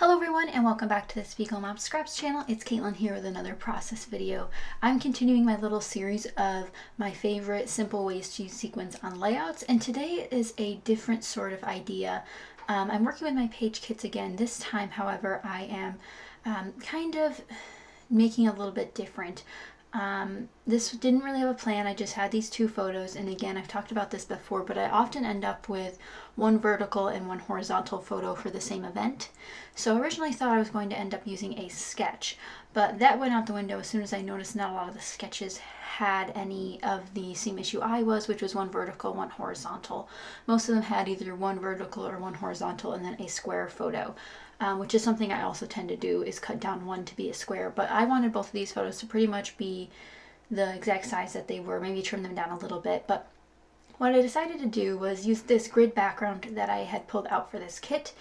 Hello everyone and welcome back to the Speak on Mom Scraps channel. It's Caitlin here with another process video. I'm continuing my little series of my favorite simple ways to use sequins on layouts, and today is a different sort of idea. I'm working with my page kits again. This time, however, I am kind of making a little bit different. This didn't really have a plan. I just had these two photos, and again, I've talked about this before, but I often end up with one vertical and one horizontal photo for the same event. So I originally thought I was going to end up using a sketch, but that went out the window as soon as I noticed not a lot of the sketches had any of the same issue I was, which was one vertical, one horizontal. Most of them had either one vertical or one horizontal and then a square photo. Which is something I also tend to do, is cut down one to be a square. But I wanted both of these photos to pretty much be the exact size that they were, maybe trim them down a little bit. But what I decided to do was use this grid background that I had pulled out for this kit,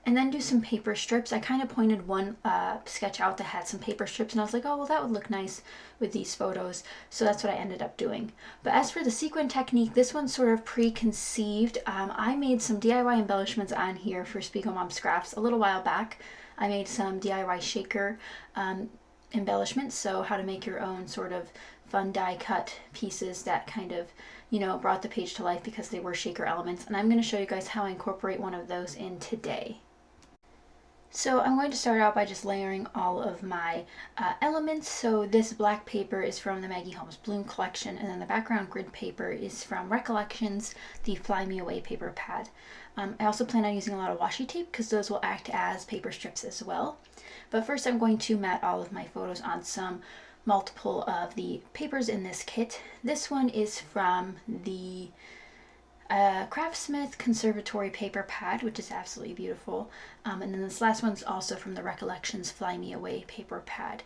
and then do some paper strips. I kind of pointed one sketch out that had some paper strips, and I was like, oh, well, that would look nice with these photos. So that's what I ended up doing. But as for the sequin technique, this one's sort of preconceived. I made some DIY embellishments on here for Speak on Mom Scraps a little while back. I made some DIY shaker embellishments, so how to make your own sort of fun die cut pieces that kind of, you know, brought the page to life because they were shaker elements. And I'm going to show you guys how I incorporate one of those in today. So I'm going to start out by just layering all of my elements. So this black paper is from the Maggie Holmes Bloom collection, and then the background grid paper is from Recollections, the Fly Me Away paper pad. I also plan on using a lot of washi tape because those will act as paper strips as well. But first I'm going to mat all of my photos on some multiple of the papers in this kit. This one is from the Craftsmith Conservatory paper pad, which is absolutely beautiful. And then this last one's also from the Recollections Fly Me Away paper pad,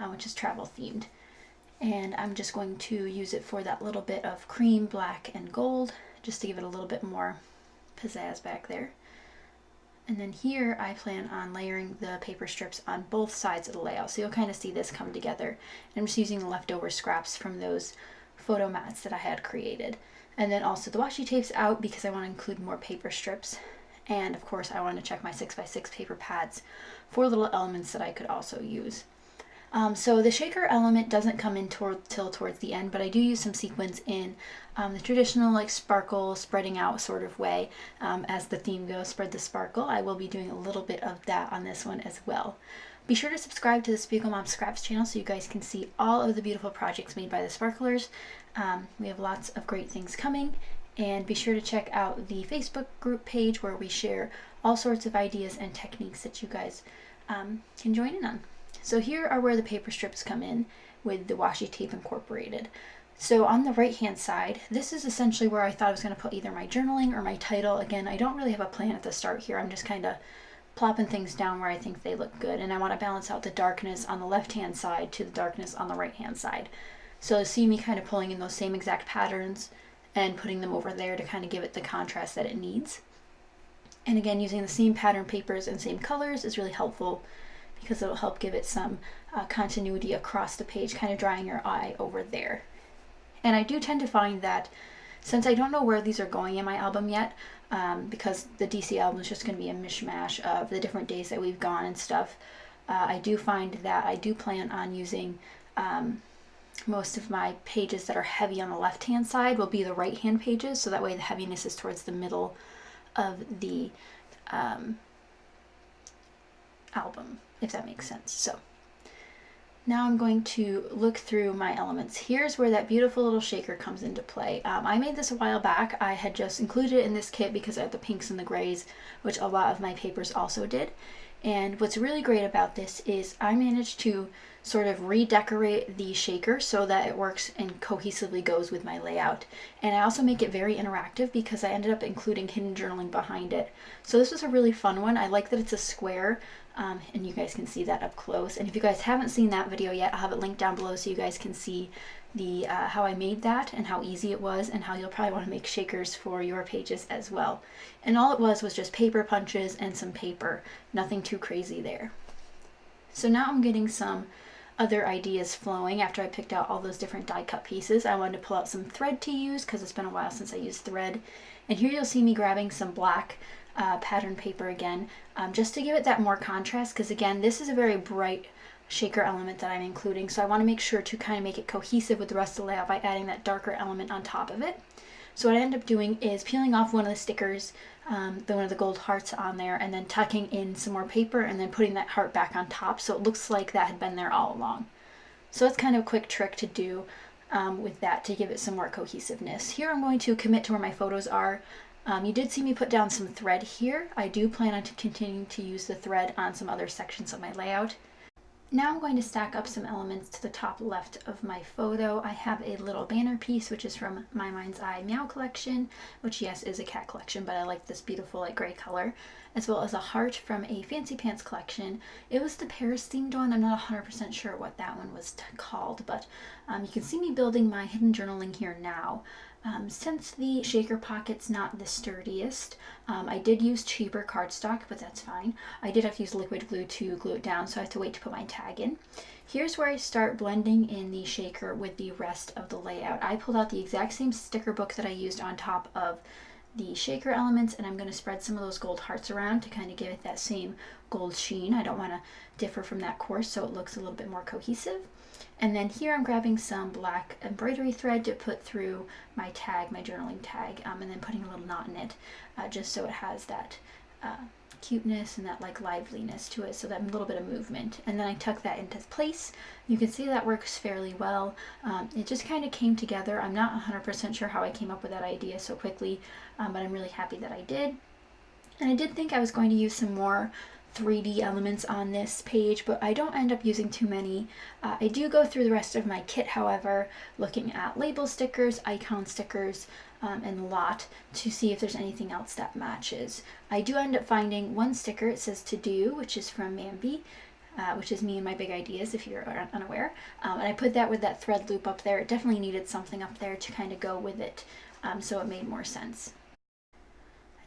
which is travel themed. And I'm just going to use it for that little bit of cream, black, and gold, just to give it a little bit more pizzazz back there. And then here I plan on layering the paper strips on both sides of the layout. So you'll kind of see this come together. And I'm just using the leftover scraps from those photo mats that I had created. And then also the washi tape's out because I want to include more paper strips. And of course I want to check my 6x6 paper pads for little elements that I could also use. So the shaker element doesn't come in till towards the end, but I do use some sequins in the traditional like sparkle spreading out sort of way. As the theme goes, spread the sparkle. I will be doing a little bit of that on this one as well. Be sure to subscribe to the Speak on Mom Scraps channel so you guys can see all of the beautiful projects made by the sparklers. We have lots of great things coming, and be sure to check out the Facebook group page where we share all sorts of ideas and techniques that you guys can join in on. So here are where the paper strips come in with the washi tape incorporated. So on the right hand side, this is essentially where I thought I was going to put either my journaling or my title. Again, I don't really have a plan at the start here. I'm just kind of plopping things down where I think they look good, and I want to balance out the darkness on the left hand side to the darkness on the right hand side. So see me kind of pulling in those same exact patterns and putting them over there to kind of give it the contrast that it needs. And again, using the same pattern papers and same colors is really helpful because it'll help give it some continuity across the page, kind of drawing your eye over there. And I do tend to find that since I don't know where these are going in my album yet, because the DC album is just going to be a mishmash of the different days that we've gone and stuff, I do find that I do plan on using most of my pages that are heavy on the left hand side will be the right hand pages, so that way the heaviness is towards the middle of the album, if that makes sense. So now I'm going to look through my elements. Here's where that beautiful little shaker comes into play. I made this a while back. I had just included it in this kit because I had the pinks and the grays, which a lot of my papers also did. And what's really great about this is I managed to sort of redecorate the shaker so that it works and cohesively goes with my layout. And I also make it very interactive because I ended up including hidden journaling behind it. So this was a really fun one. I like that it's a square, and you guys can see that up close. And if you guys haven't seen that video yet, I'll have it linked down below so you guys can see the how I made that and how easy it was, and how you'll probably want to make shakers for your pages as well. And all it was just paper punches and some paper, nothing too crazy there. So now I'm getting some other ideas flowing after I picked out all those different die cut pieces. I wanted to pull out some thread to use because it's been a while since I used thread. And here you'll see me grabbing some black pattern paper again, just to give it that more contrast, because again, this is a very bright shaker element that I'm including, so I want to make sure to kind of make it cohesive with the rest of the layout by adding that darker element on top of it. So what I end up doing is peeling off one of the stickers, one of the gold hearts on there, and then tucking in some more paper and then putting that heart back on top so it looks like that had been there all along. So that's kind of a quick trick to do with that to give it some more cohesiveness. Here I'm going to commit to where my photos are. You did see me put down some thread here. I do plan on continuing to use the thread on some other sections of my layout. Now I'm going to stack up some elements to the top left of my photo. I have a little banner piece, which is from My Mind's Eye Meow collection, which yes is a cat collection, but I like this beautiful like gray color, as well as a heart from a Fancy Pants collection. It was the Paris themed one. I'm not 100% sure what that one was called, but you can see me building my hidden journaling here now. Since the shaker pocket's not the sturdiest, I did use cheaper cardstock, but that's fine. I did have to use liquid glue to glue it down, so I have to wait to put my tag in. Here's where I start blending in the shaker with the rest of the layout. I pulled out the exact same sticker book that I used on top of the shaker elements, and I'm going to spread some of those gold hearts around to kind of give it that same gold sheen. I don't want to differ from that course, so it looks a little bit more cohesive. And then here I'm grabbing some black embroidery thread to put through my tag, my journaling tag, and then putting a little knot in it, just so it has that cuteness and that like liveliness to it, so that little bit of movement. And then I tuck that into place. You can see that works fairly well. It just kind of came together. I'm not 100% sure how I came up with that idea so quickly, but I'm really happy that I did. And I did think I was going to use some more 3D elements on this page, but I don't end up using too many. I do go through the rest of my kit, however, looking at label stickers, icon stickers, and a lot to see if there's anything else that matches. I do end up finding one sticker. It says To Do, which is from Mambi, which is me and my big ideas if you're unaware. And I put that with that thread loop up there. It definitely needed something up there to kind of go with it, so it made more sense.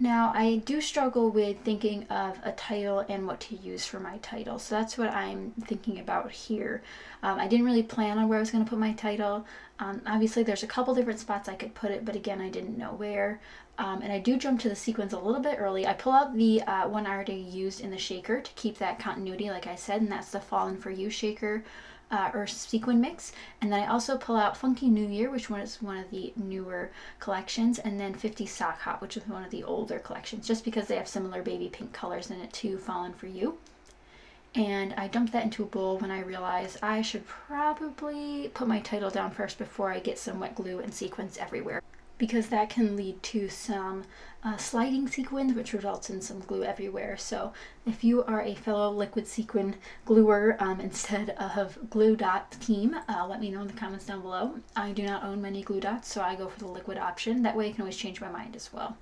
Now, I do struggle with thinking of a title and what to use for my title, so that's what I'm thinking about here. I didn't really plan on where I was going to put my title. Obviously, there's a couple different spots I could put it, but again, I didn't know where. And I do jump to the sequins a little bit early. I pull out the one I already used in the shaker to keep that continuity, like I said, and that's the Fallen For You shaker. Or sequin mix, and then I also pull out Funky New Year, which was one of the newer collections, and then 50 Sock Hop, which is one of the older collections, just because they have similar baby pink colors in it to Fallen For You. And I dumped that into a bowl when I realized I should probably put my title down first before I get some wet glue and sequins everywhere, because that can lead to some sliding sequins, which results in some glue everywhere. So if you are a fellow liquid sequin gluer instead of glue dot team, let me know in the comments down below. I do not own many glue dots, so I go for the liquid option. That way I can always change my mind as well.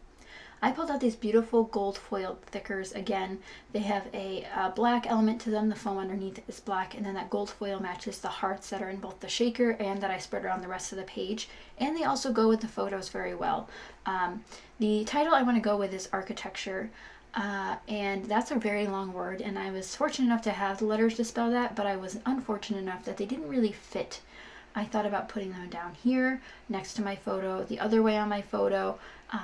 I pulled out these beautiful gold foiled thickers. Again, they have a black element to them. The foam underneath is black, and then that gold foil matches the hearts that are in both the shaker and that I spread around the rest of the page. And they also go with the photos very well. The title I want to go with is Architecture, and that's a very long word, and I was fortunate enough to have the letters to spell that, but I was unfortunate enough that they didn't really fit. I thought about putting them down here next to my photo, the other way on my photo,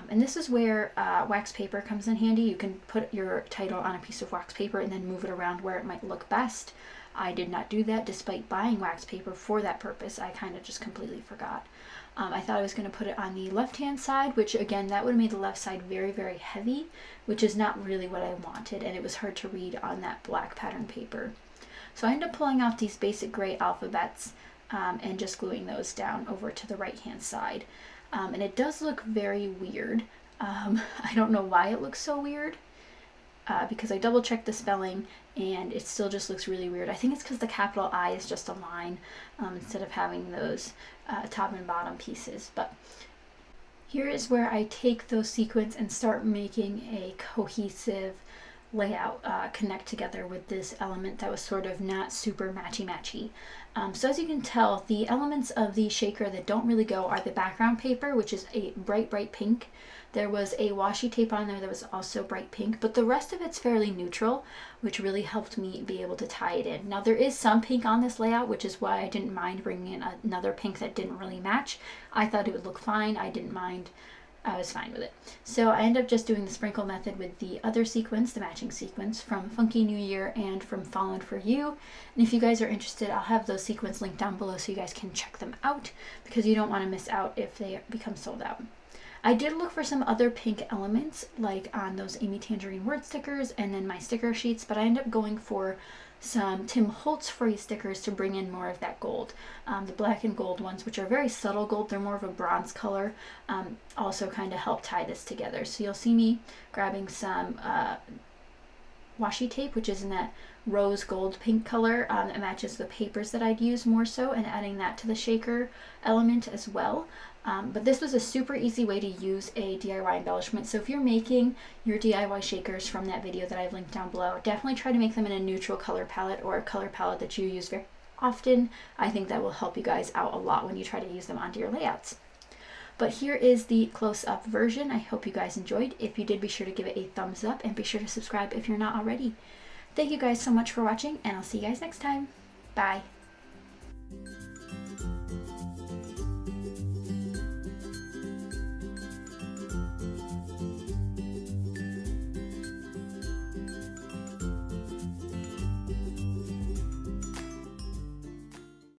and this is where wax paper comes in handy. You can put your title on a piece of wax paper and then move it around where it might look best. I did not do that despite buying wax paper for that purpose. I kind of just completely forgot. I thought I was going to put it on the left-hand side, which again, that would have made the left side very, very heavy, which is not really what I wanted, and it was hard to read on that black pattern paper. So I ended up pulling out these basic gray alphabets and just gluing those down over to the right-hand side. And it does look very weird. I don't know why it looks so weird, because I double-checked the spelling, and it still just looks really weird. I think it's because the capital I is just a line instead of having those top and bottom pieces. But here is where I take those sequins and start making a cohesive layout connect together with this element that was sort of not super matchy-matchy. So as you can tell, the elements of the shaker that don't really go are the background paper, which is a bright, bright pink. There was a washi tape on there that was also bright pink, but the rest of it's fairly neutral, which really helped me be able to tie it in. Now there is some pink on this layout, which is why I didn't mind bringing in another pink that didn't really match. I thought it would look fine. I didn't mind I was fine with it. So I ended up just doing the sprinkle method with the other sequins, the matching sequins from Funky New Year and from Fallen For You. And if you guys are interested, I'll have those sequins linked down below so you guys can check them out, because you don't want to miss out if they become sold out. I did look for some other pink elements, like on those Amy Tangerine word stickers and then my sticker sheets, but I ended up going for some Tim Holtz free stickers to bring in more of that gold. The black and gold ones, which are very subtle gold, they're more of a bronze color, also kind of help tie this together. So you'll see me grabbing some washi tape, which is in that rose gold pink color that matches the papers that I'd use more so, and adding that to the shaker element as well. But this was a super easy way to use a DIY embellishment. So if you're making your DIY shakers from that video that I've linked down below, definitely try to make them in a neutral color palette or a color palette that you use very often. I think that will help you guys out a lot when you try to use them onto your layouts. But here is the close-up version. I hope you guys enjoyed. If you did, be sure to give it a thumbs up and be sure to subscribe if you're not already. Thank you guys so much for watching, and I'll see you guys next time. Bye.